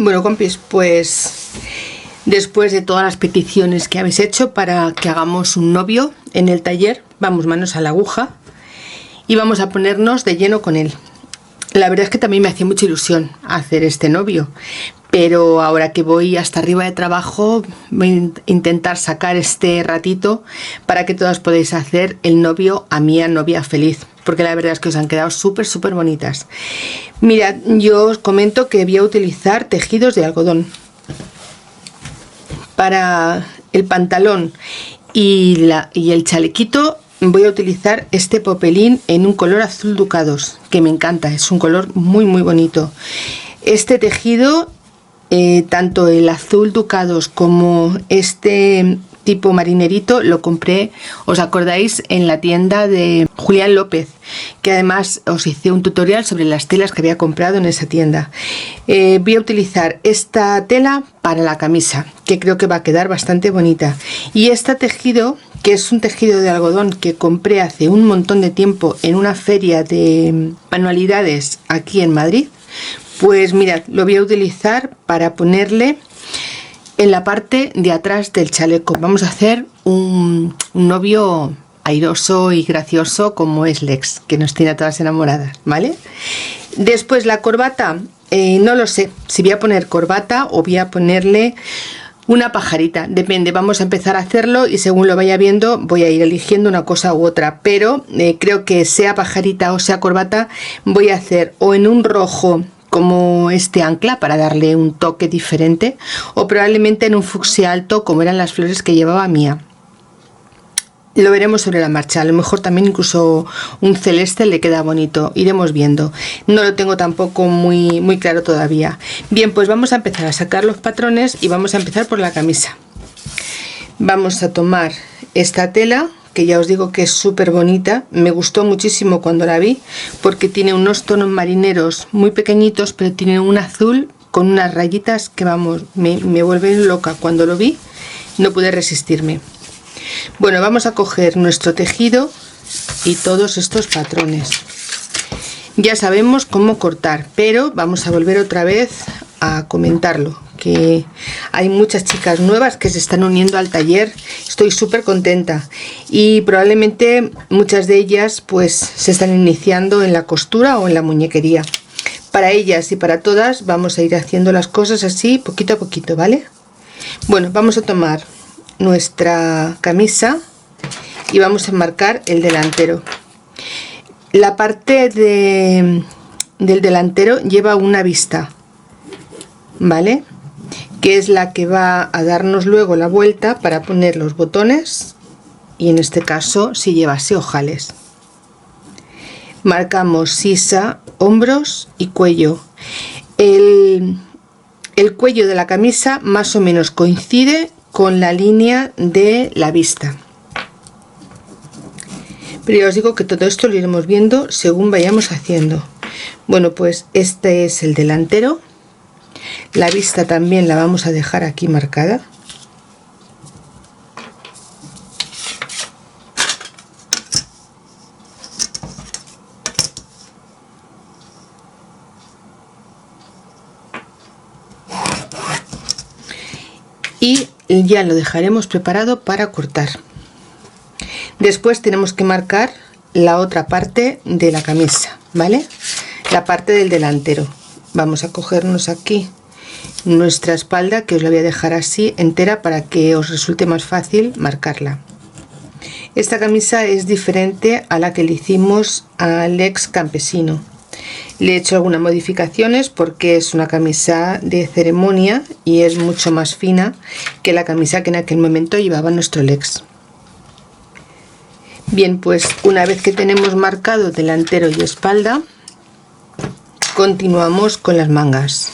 Bueno, compis, pues después de todas las peticiones que habéis hecho para que hagamos un novio en el taller, vamos manos a la aguja y vamos a ponernos de lleno con él. La verdad es que también me hacía mucha ilusión hacer este novio, pero ahora que voy hasta arriba de trabajo voy a intentar sacar este ratito para que todas podáis hacer el novio a mía novia feliz, porque la verdad es que os han quedado súper bonitas. Mirad, yo os comento que voy a utilizar tejidos de algodón para el pantalón y el chalequito. Voy a utilizar este popelín en un color azul ducados, que me encanta, es un color muy bonito. Este tejido, tanto el azul ducados como este tipo marinerito, lo compré, os acordáis, en la tienda de Julián López, que además os hice un tutorial sobre las telas que había comprado en esa tienda. Voy a utilizar esta tela para la camisa, que creo que va a quedar bastante bonita, y este tejido, que es un tejido de algodón que compré hace un montón de tiempo en una feria de manualidades aquí en Madrid. Pues mirad, lo voy a utilizar para ponerle en la parte de atrás del chaleco. Vamos a hacer un novio airoso y gracioso como es Lex, que nos tiene a todas enamoradas, ¿vale? Después la corbata, no lo sé si voy a poner corbata o voy a ponerle una pajarita, depende, vamos a empezar a hacerlo y según lo vaya viendo voy a ir eligiendo una cosa u otra, pero creo que sea pajarita o sea corbata voy a hacer o en un rojo como este ancla para darle un toque diferente, o probablemente en un fucsia alto como eran las flores que llevaba Mía. Lo veremos sobre la marcha, a lo mejor también incluso un celeste le queda bonito, iremos viendo, no lo tengo tampoco muy claro todavía. Bien, pues vamos a empezar a sacar los patrones y vamos a empezar por la camisa. Vamos a tomar esta tela, que ya os digo que es súper bonita, me gustó muchísimo cuando la vi, porque tiene unos tonos marineros muy pequeñitos, pero tiene un azul con unas rayitas que vamos, me vuelven loca. Cuando lo vi no pude resistirme. Bueno, vamos a coger nuestro tejido y todos estos patrones. Ya sabemos cómo cortar, pero vamos a volver otra vez a comentarlo, que hay muchas chicas nuevas que se están uniendo al taller. Estoy súper contenta y probablemente muchas de ellas pues se están iniciando en la costura o en la muñequería. Para ellas y para todas vamos a ir haciendo las cosas así poquito a poquito, ¿vale? Bueno, vamos a tomar nuestra camisa y vamos a marcar el delantero. La parte del delantero lleva una vista, ¿vale? Que es la que va a darnos luego la vuelta para poner los botones, y en este caso si llevase ojales. Marcamos sisa, hombros y cuello. El cuello de la camisa más o menos coincide con la línea de la vista, pero ya os digo que todo esto lo iremos viendo según vayamos haciendo. Bueno, pues este es el delantero. La vista también la vamos a dejar aquí marcada. Y ya lo dejaremos preparado para cortar. Después tenemos que marcar la otra parte de la camisa, ¿vale? La parte del delantero. Vamos a cogernos aquí nuestra espalda, que os la voy a dejar así entera para que os resulte más fácil marcarla. Esta camisa es diferente a la que le hicimos al ex campesino. Le he hecho algunas modificaciones porque es una camisa de ceremonia y es mucho más fina que la camisa que en aquel momento llevaba nuestro Lex. Bien, pues una vez que tenemos marcado delantero y espalda, continuamos con las mangas.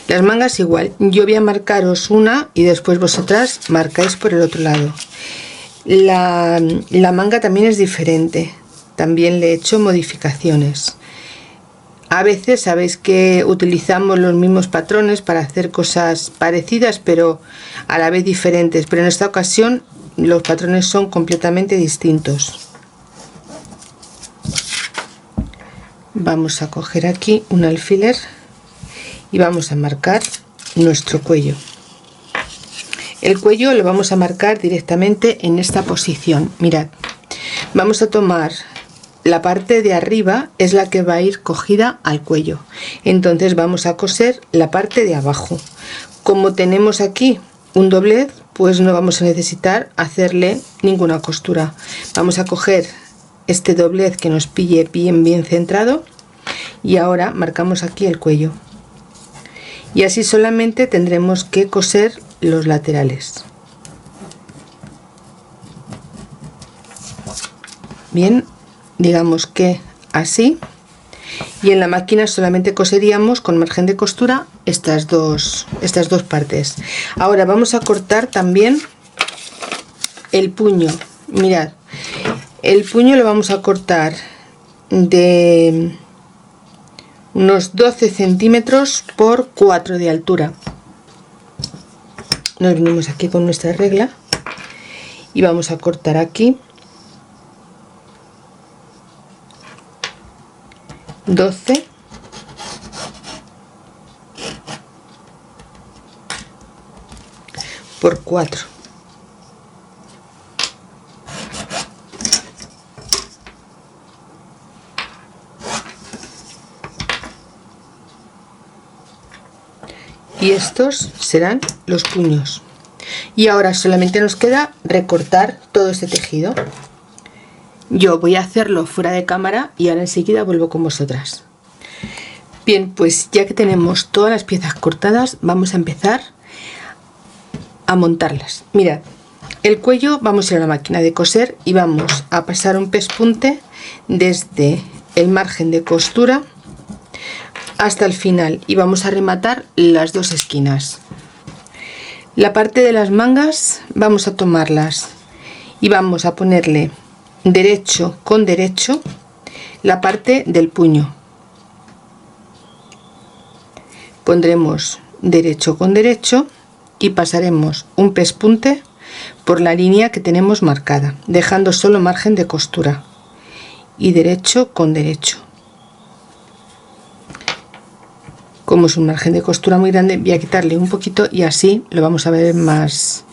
Las mangas igual, yo voy a marcaros una y después vosotras marcáis por el otro lado. La manga también es diferente, también le he hecho modificaciones. A veces sabéis que utilizamos los mismos patrones para hacer cosas parecidas pero a la vez diferentes, pero en esta ocasión los patrones son completamente distintos. Vamos a coger aquí un alfiler y vamos a marcar nuestro cuello. El cuello lo vamos a marcar directamente en esta posición. Mirad, vamos a tomar la parte de arriba, es la que va a ir cogida al cuello, entonces vamos a coser la parte de abajo. Como tenemos aquí un doblez, pues no vamos a necesitar hacerle ninguna costura. Vamos a coger este doblez que nos pille bien centrado y ahora marcamos aquí el cuello, y así solamente tendremos que coser los laterales. Bien, digamos que así, y en la máquina solamente coseríamos con margen de costura estas dos partes. Ahora vamos a cortar también el puño. Mirad, el puño lo vamos a cortar de unos 12 centímetros por 4 de altura. Nos venimos aquí con nuestra regla y vamos a cortar aquí 12 por 4. Y estos serán los puños. Y ahora solamente nos queda recortar todo este tejido. Yo voy a hacerlo fuera de cámara y ahora enseguida vuelvo con vosotras. Bien, pues ya que tenemos todas las piezas cortadas, vamos a empezar a montarlas. Mirad, el cuello vamos a ir a la máquina de coser y vamos a pasar un pespunte desde el margen de costura hasta el final y vamos a rematar las dos esquinas. La parte de las mangas vamos a tomarlas y vamos a ponerle derecho con derecho la parte del puño. Pondremos derecho con derecho y pasaremos un pespunte por la línea que tenemos marcada, dejando solo margen de costura, y derecho con derecho. Como es un margen de costura muy grande, voy a quitarle un poquito y así lo vamos a ver más,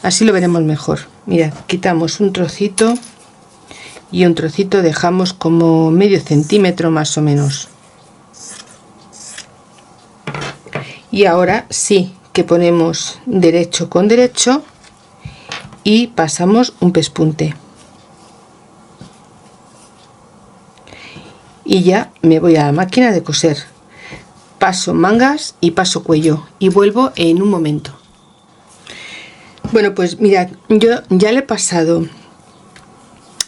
así lo veremos mejor. Mirad, quitamos un trocito y un trocito, dejamos como medio centímetro más o menos. Y ahora sí que ponemos derecho con derecho y pasamos un pespunte. Y ya me voy a la máquina de coser. Paso mangas y paso cuello y vuelvo en un momento. Bueno, pues mirad, yo ya le he pasado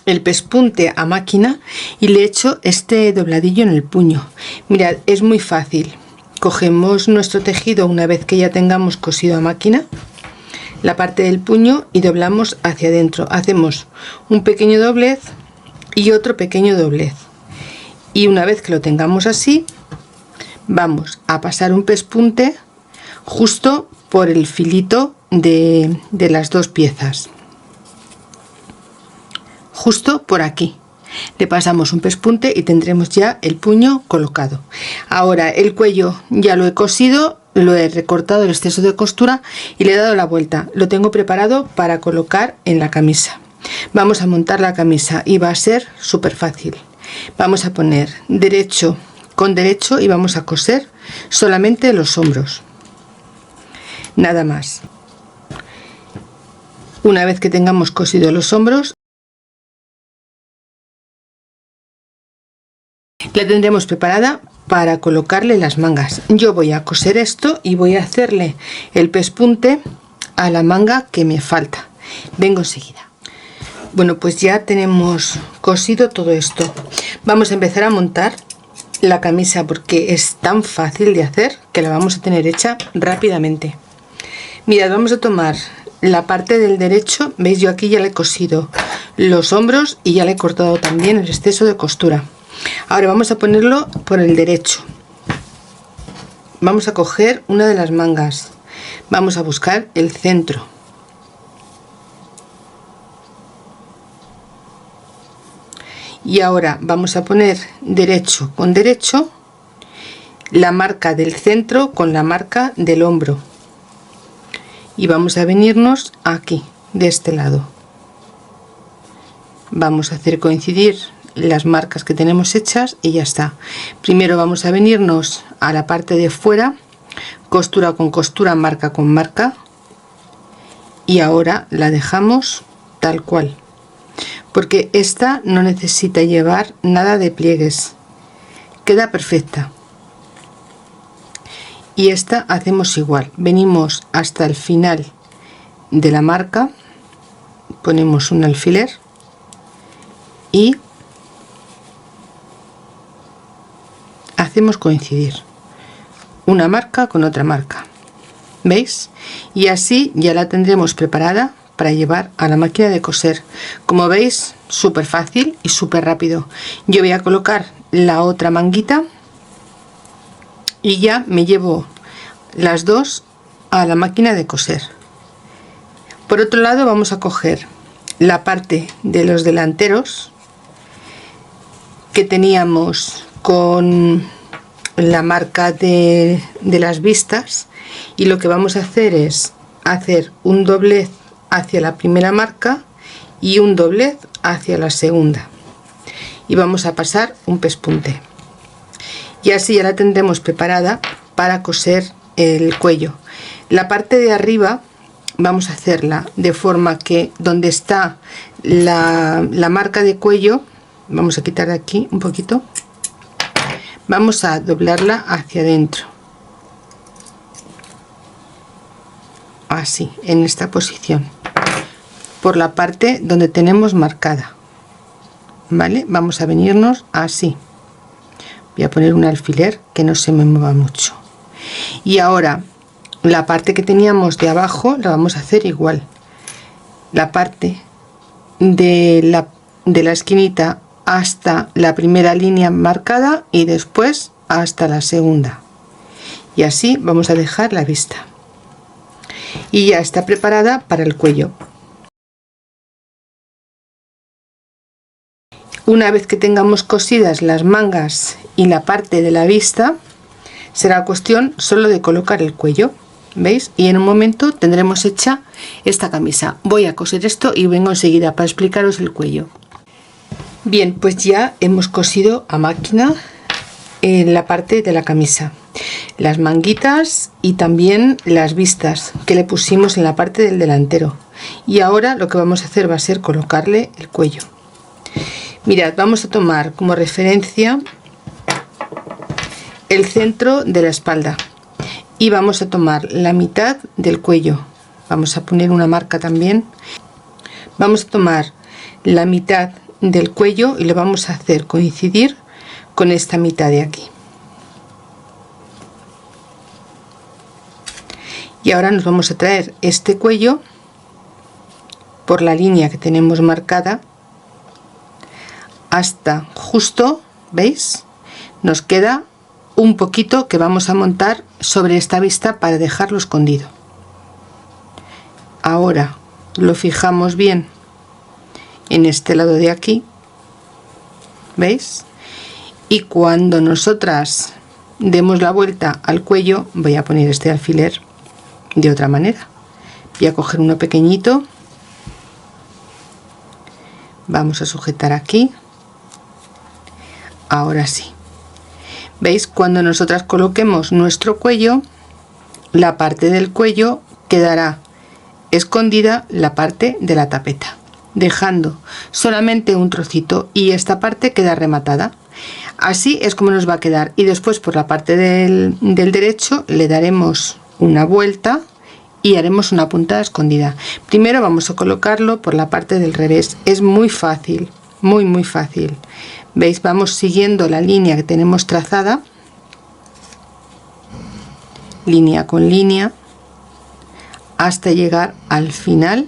el pespunte a máquina y le he hecho este dobladillo en el puño. Mirad, es muy fácil. Cogemos nuestro tejido una vez que ya tengamos cosido a máquina, la parte del puño, y doblamos hacia adentro. Hacemos un pequeño doblez y otro pequeño doblez. Y una vez que lo tengamos así, vamos a pasar un pespunte justo por el filito de las dos piezas, justo por aquí le pasamos un pespunte y tendremos ya el puño colocado. Ahora el cuello ya lo he cosido, lo he recortado el exceso de costura y le he dado la vuelta. Lo tengo preparado para colocar en la camisa. Vamos a montar la camisa y va a ser súper fácil. Vamos a poner derecho con derecho y vamos a coser solamente los hombros, nada más. Una vez que tengamos cosido los hombros, la tendremos preparada para colocarle las mangas. Yo voy a coser esto y voy a hacerle el pespunte a la manga que me falta. Vengo enseguida. Bueno, pues ya tenemos cosido todo esto. Vamos a empezar a montar la camisa porque es tan fácil de hacer que la vamos a tener hecha rápidamente. Mirad, vamos a tomar la parte del derecho. Veis, yo aquí ya le he cosido los hombros y ya le he cortado también el exceso de costura. Ahora vamos a ponerlo por el derecho. Vamos a coger una de las mangas, vamos a buscar el centro y ahora vamos a poner derecho con derecho la marca del centro con la marca del hombro y vamos a venirnos aquí de este lado. Vamos a hacer coincidir las marcas que tenemos hechas y ya está. Primero vamos a venirnos a la parte de fuera, costura con costura, marca con marca, y ahora la dejamos tal cual, porque esta no necesita llevar nada de pliegues, queda perfecta. Y esta hacemos igual, venimos hasta el final de la marca, ponemos un alfiler y hacemos coincidir una marca con otra marca, ¿veis? Y así ya la tendremos preparada para llevar a la máquina de coser. Como veis, súper fácil y súper rápido. Yo voy a colocar la otra manguita y ya me llevo las dos a la máquina de coser. Por otro lado, vamos a coger la parte de los delanteros que teníamos con la marca de las vistas, y lo que vamos a hacer es hacer un doblez hacia la primera marca y un doblez hacia la segunda, y vamos a pasar un pespunte, y así ya la tendremos preparada para coser el cuello. La parte de arriba vamos a hacerla de forma que donde está la marca de cuello, vamos a quitar de aquí un poquito, vamos a doblarla hacia adentro, así, en esta posición, por la parte donde tenemos marcada, ¿vale? Vamos a venirnos así, voy a poner un alfiler que no se me mueva mucho, y ahora la parte que teníamos de abajo la vamos a hacer igual, la parte de la esquinita hasta la primera línea marcada y después hasta la segunda, y así vamos a dejar la vista, y ya está preparada para el cuello. Una vez que tengamos cosidas las mangas y la parte de la vista, será cuestión solo de colocar el cuello, ¿veis? Y en un momento tendremos hecha esta camisa. Voy a coser esto y vengo enseguida para explicaros el cuello. Bien, pues ya hemos cosido a máquina en la parte de la camisa, las manguitas y también las vistas que le pusimos en la parte del delantero, y ahora lo que vamos a hacer va a ser colocarle el cuello. Mirad, vamos a tomar como referencia el centro de la espalda y vamos a tomar la mitad del cuello, vamos a poner una marca también, vamos a tomar la mitad del cuello y lo vamos a hacer coincidir con esta mitad de aquí, y ahora nos vamos a traer este cuello por la línea que tenemos marcada hasta justo, ¿veis? Nos queda un poquito que vamos a montar sobre esta vista para dejarlo escondido. Ahora lo fijamos bien en este lado de aquí, ¿veis? Y cuando nosotras demos la vuelta al cuello, voy a poner este alfiler de otra manera, voy a coger uno pequeñito, vamos a sujetar aquí, ahora sí. ¿Veis? Cuando nosotras coloquemos nuestro cuello, la parte del cuello quedará escondida la parte de la tapeta, dejando solamente un trocito, y esta parte queda rematada. Así es como nos va a quedar, y después por la parte del derecho le daremos una vuelta y haremos una puntada escondida. Primero vamos a colocarlo por la parte del revés, es muy fácil, muy fácil. ¿Veis? Vamos siguiendo la línea que tenemos trazada, línea con línea, hasta llegar al final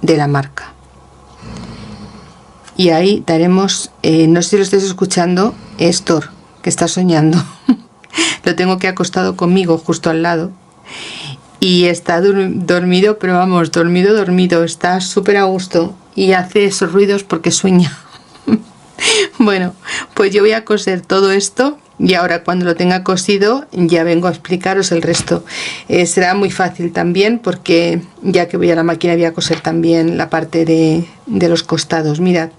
de la marca, y ahí daremos, no sé si lo estáis escuchando, es Thor que está soñando. Lo tengo que acostado conmigo justo al lado y está dormido, pero vamos, dormido, está súper a gusto y hace esos ruidos porque sueña. Bueno, pues yo voy a coser todo esto y ahora cuando lo tenga cosido ya vengo a explicaros el resto. Será muy fácil también, porque ya que voy a la máquina voy a coser también la parte de los costados. Mirad,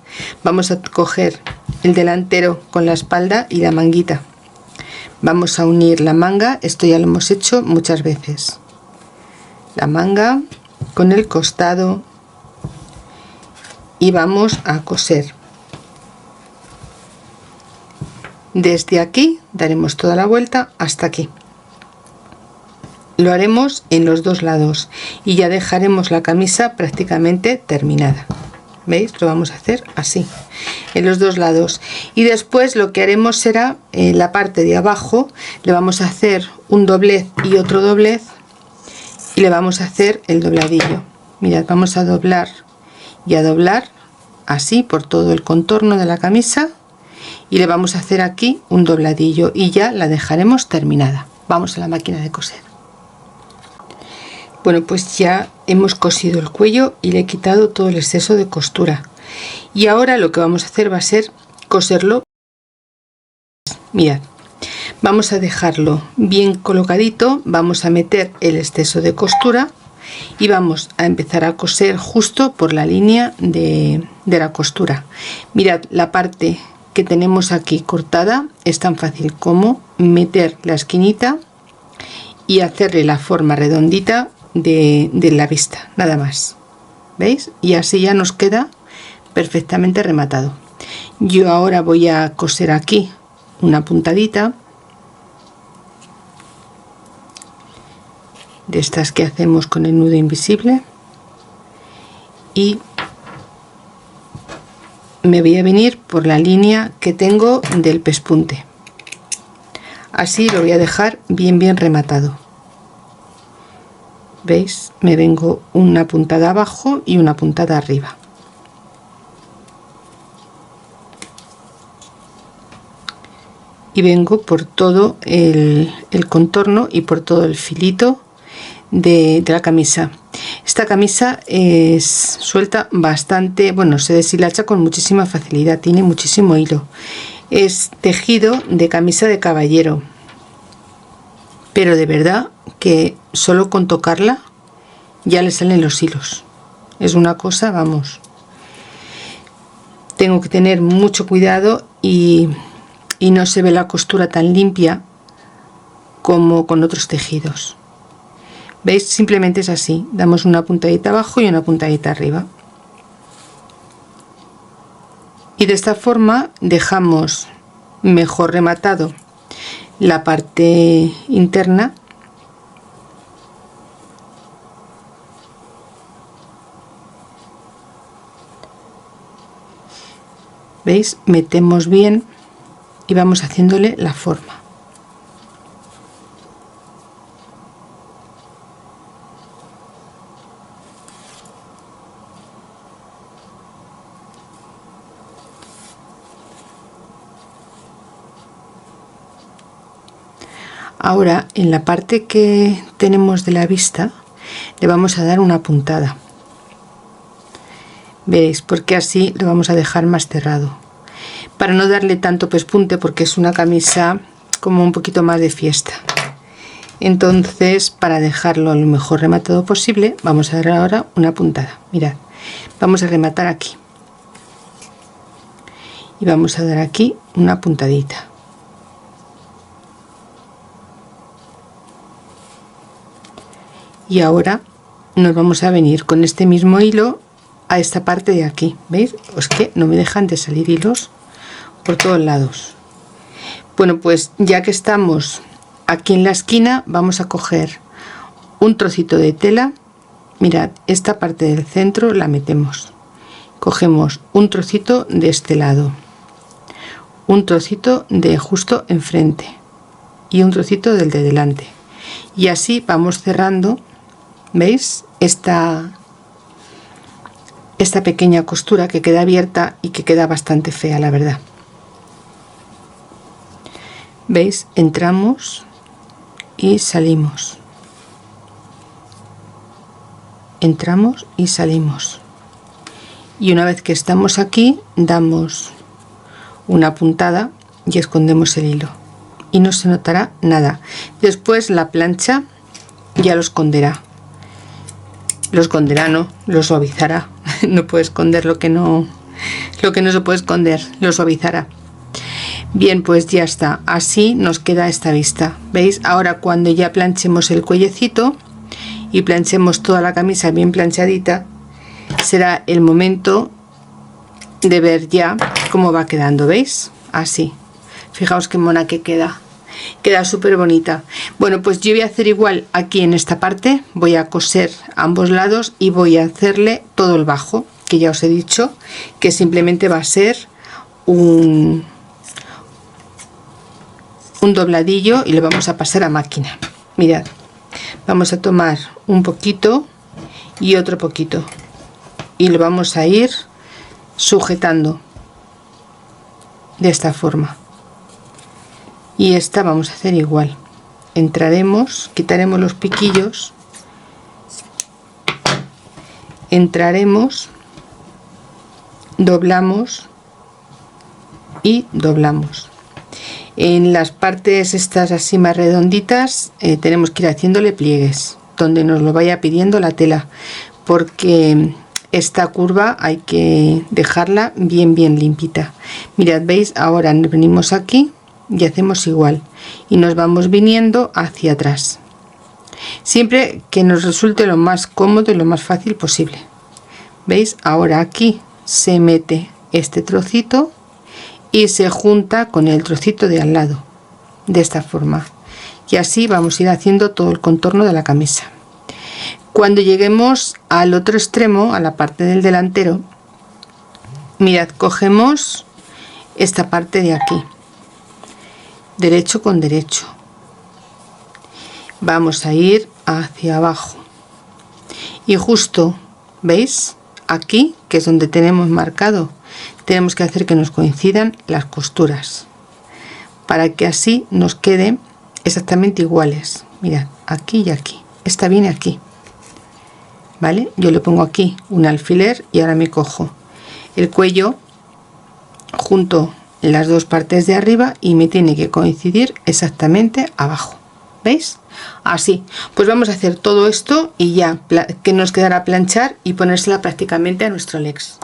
vamos a coger el delantero con la espalda y la manguita. Vamos a unir la manga, esto ya lo hemos hecho muchas veces, la manga con el costado, y vamos a coser. Desde aquí daremos toda la vuelta hasta aquí. Lo haremos en los dos lados y ya dejaremos la camisa prácticamente terminada. ¿Veis? Lo vamos a hacer así en los dos lados, y después lo que haremos será la parte de abajo le vamos a hacer un doblez y otro doblez, y le vamos a hacer el dobladillo. Mirad, vamos a doblar y a doblar así por todo el contorno de la camisa, y le vamos a hacer aquí un dobladillo y ya la dejaremos terminada. Vamos a la máquina de coser. Bueno, pues ya hemos cosido el cuello y le he quitado todo el exceso de costura, y ahora lo que vamos a hacer va a ser coserlo. Mirad, vamos a dejarlo bien colocadito, vamos a meter el exceso de costura y vamos a empezar a coser justo por la línea de la costura. Mirad, la parte que tenemos aquí cortada es tan fácil como meter la esquinita y hacerle la forma redondita de la vista, nada más. ¿Veis? Y así ya nos queda perfectamente rematado. Yo ahora voy a coser aquí una puntadita de estas que hacemos con el nudo invisible, y me voy a venir por la línea que tengo del pespunte. Así lo voy a dejar bien rematado. ¿Veis? Me vengo una puntada abajo y una puntada arriba. Y vengo por todo el contorno y por todo el filito de la camisa. Esta camisa suelta bastante, bueno, se deshilacha con muchísima facilidad, tiene muchísimo hilo. Es tejido de camisa de caballero, pero de verdad que solo con tocarla ya le salen los hilos. Es una cosa, vamos, tengo que tener mucho cuidado y no se ve la costura tan limpia como con otros tejidos. ¿Veis? Simplemente es así, damos una puntadita abajo y una puntadita arriba, y de esta forma dejamos mejor rematado la parte interna. ¿Veis? Metemos bien y vamos haciéndole la forma. Ahora en la parte que tenemos de la vista le vamos a dar una puntada. Veréis, porque así lo vamos a dejar más cerrado, para no darle tanto pespunte, porque es una camisa como un poquito más de fiesta. Entonces, para dejarlo lo mejor rematado posible, vamos a dar ahora una puntada. Mirad, vamos a rematar aquí y vamos a dar aquí una puntadita. Y ahora nos vamos a venir con este mismo hilo a esta parte de aquí. ¿Veis? Es que no me dejan de salir hilos por todos lados. Bueno, pues ya que estamos aquí en la esquina, vamos a coger un trocito de tela. Mirad, esta parte del centro la metemos. Cogemos un trocito de este lado, un trocito de justo enfrente y un trocito del de delante. Y así vamos cerrando. ¿Veis? Esta pequeña costura que queda abierta y que queda bastante fea, la verdad. ¿Veis? Entramos y salimos. Entramos y salimos. Y una vez que estamos aquí, damos una puntada y escondemos el hilo. y no se notará nada. Después la plancha ya lo esconderá. Lo esconderá, no, lo suavizará. No puede esconder lo que no se puede esconder, lo suavizará. Bien, pues ya está, así nos queda esta vista. ¿Veis? Ahora cuando ya planchemos el cuellecito y planchemos toda la camisa bien planchadita, será el momento de ver ya cómo va quedando. ¿Veis? Así. Fijaos qué mona que queda. Queda súper bonita. Bueno, pues yo voy a hacer igual aquí en esta parte. Voy a coser ambos lados y voy a hacerle todo el bajo, que ya os he dicho que simplemente va a ser un dobladillo y lo vamos a pasar a máquina. Mirad, vamos a tomar un poquito y otro poquito y lo vamos a ir sujetando de esta forma, y esta vamos a hacer igual. Entraremos, quitaremos los piquillos, entraremos, doblamos y doblamos. En las partes estas así más redonditas tenemos que ir haciéndole pliegues donde nos lo vaya pidiendo la tela, porque esta curva hay que dejarla bien limpita. Mirad, veis, ahora nos venimos aquí y hacemos igual y nos vamos viniendo hacia atrás, siempre que nos resulte lo más cómodo y lo más fácil posible. Veis, ahora aquí se mete este trocito y se junta con el trocito de al lado, de esta forma, y así vamos a ir haciendo todo el contorno de la camisa. Cuando lleguemos al otro extremo, a la parte del delantero, mirad, cogemos esta parte de aquí, derecho con derecho, vamos a ir hacia abajo y justo, ¿veis? Aquí, que es donde tenemos marcado, tenemos que hacer que nos coincidan las costuras para que así nos queden exactamente iguales. Mirad, aquí y aquí, esta viene aquí, ¿vale? Yo le pongo aquí un alfiler y ahora me cojo el cuello, junto las dos partes de arriba y me tiene que coincidir exactamente abajo. ¿Veis? Así. Pues vamos a hacer todo esto y ya que nos quedará planchar y ponérsela prácticamente a nuestro legs.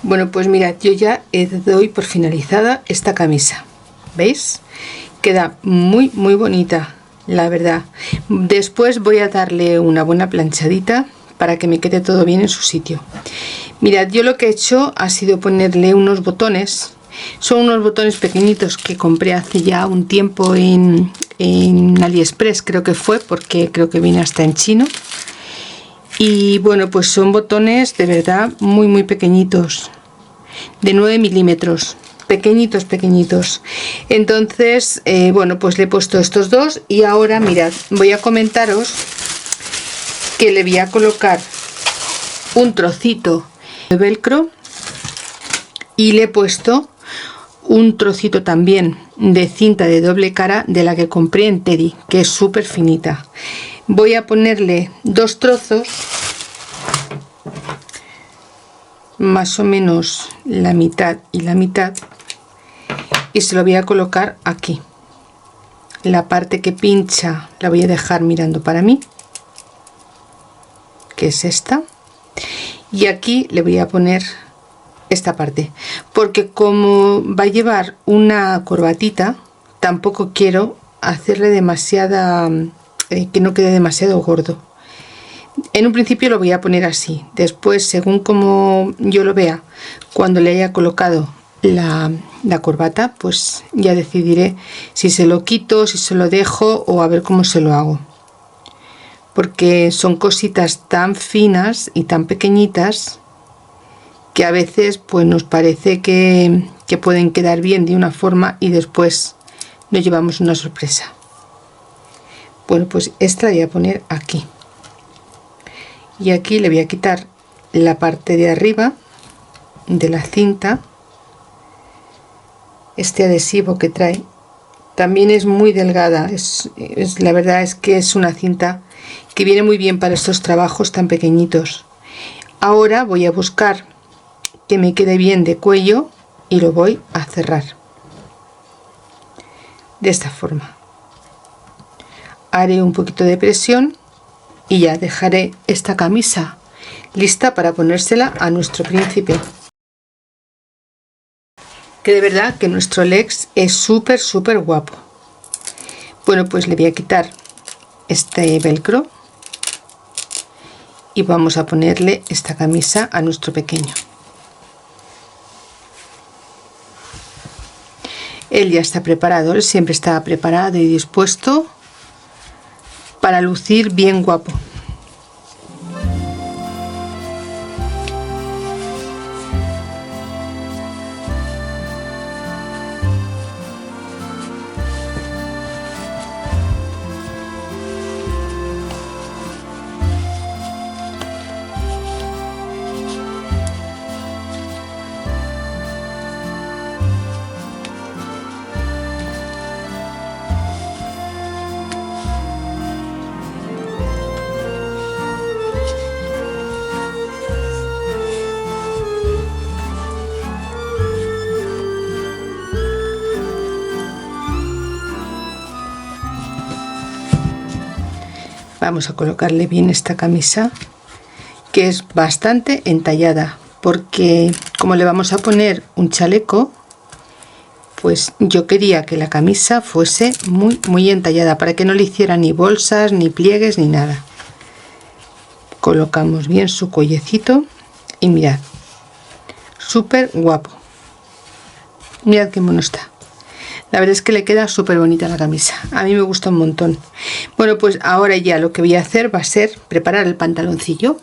Bueno, pues mirad, yo ya doy por finalizada esta camisa. ¿Veis? Queda muy bonita, la verdad. Después voy a darle una buena planchadita para que me quede todo bien en su sitio. Mirad, yo lo que he hecho ha sido ponerle unos botones. Son unos botones pequeñitos que compré hace ya un tiempo en AliExpress, creo que fue, porque creo que viene hasta en chino. Y bueno, pues son botones de verdad muy pequeñitos, de 9 milímetros, pequeñitos. Entonces bueno, pues le he puesto estos dos y ahora mirad, voy a comentaros que le voy a colocar un trocito de velcro y le he puesto un trocito también de cinta de doble cara de la que compré en Teddy, que es súper finita. Voy a ponerle dos trozos, más o menos la mitad y la mitad, y se lo voy a colocar aquí. La parte que pincha la voy a dejar mirando para mí, que es esta, y aquí le voy a poner esta parte, porque como va a llevar una corbatita, tampoco quiero hacerle demasiada, que no quede demasiado gordo. En un principio lo voy a poner así, después según como yo lo vea, cuando le haya colocado la corbata, pues ya decidiré si se lo quito, si se lo dejo o a ver cómo se lo hago, porque son cositas tan finas y tan pequeñitas que a veces pues nos parece que pueden quedar bien de una forma y después nos llevamos una sorpresa. Bueno, pues esta la voy a poner aquí y aquí le voy a quitar la parte de arriba de la cinta. Este adhesivo que trae también es muy delgada, la verdad es que es una cinta que viene muy bien para estos trabajos tan pequeñitos. Ahora voy a buscar que me quede bien de cuello y lo voy a cerrar. de esta forma. Haré un poquito de presión y ya dejaré esta camisa lista para ponérsela a nuestro príncipe, que de verdad que nuestro Lex es súper guapo. Bueno, pues le voy a quitar este velcro y vamos a ponerle esta camisa a nuestro pequeño. Él ya está preparado, él siempre está preparado y dispuesto para lucir bien guapo. Vamos a colocarle bien esta camisa, que es bastante entallada, porque como le vamos a poner un chaleco, pues yo quería que la camisa fuese muy entallada, para que no le hiciera ni bolsas, ni pliegues, ni nada. Colocamos bien su cuellecito y mirad, súper guapo. Mirad qué mono está. La verdad es que le queda súper bonita la camisa. A mí me gusta un montón. Bueno, pues ahora ya lo que voy a hacer va a ser preparar el pantaloncillo.